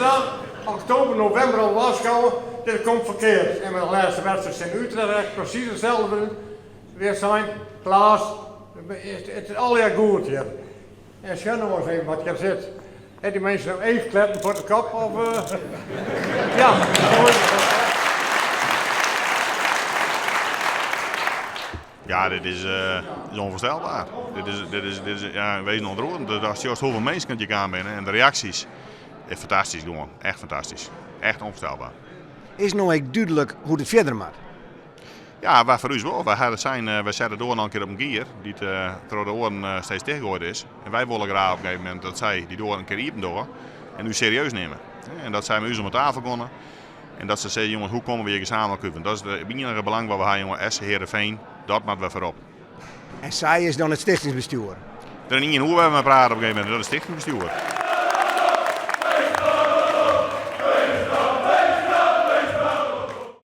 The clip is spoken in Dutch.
dan oktober, november al waarschuwen, dit komt verkeerd. En met de laatste wedstrijd in Utrecht precies hetzelfde weer zijn. Klaas, het is al jaar goed hier. En schijn nog eens even wat je zit. Heb die mensen nou even kleppen voor de kop of ja, zo is het. Ja, dit is onvoorstelbaar. Dit is ja, wees nog ontroerend. Als je hoeveel mensen kunt je gaan binnen en de reacties. Is fantastisch gewoon. Echt fantastisch. Echt onvoorstelbaar. Is nou echt duidelijk hoe het verder moet? Ja, waar voor u wel. Wij zetten door nog een keer op een gier die door de oren steeds tegengehoord is. En wij willen graag op een gegeven moment dat zij die door een keer iepen door en u serieus nemen. En dat zij met u om tafel konden. En dat ze zeggen, jongens, hoe komen we hier gezamenlijk uit? Dat is het enige belang wat we hebben, jongen. Essen, Heerenveen, dat moeten we voorop. En zij is dan het stichtingsbestuur. Er is niet in hoe we praten op een gegeven moment, dat is het stichtingsbestuur.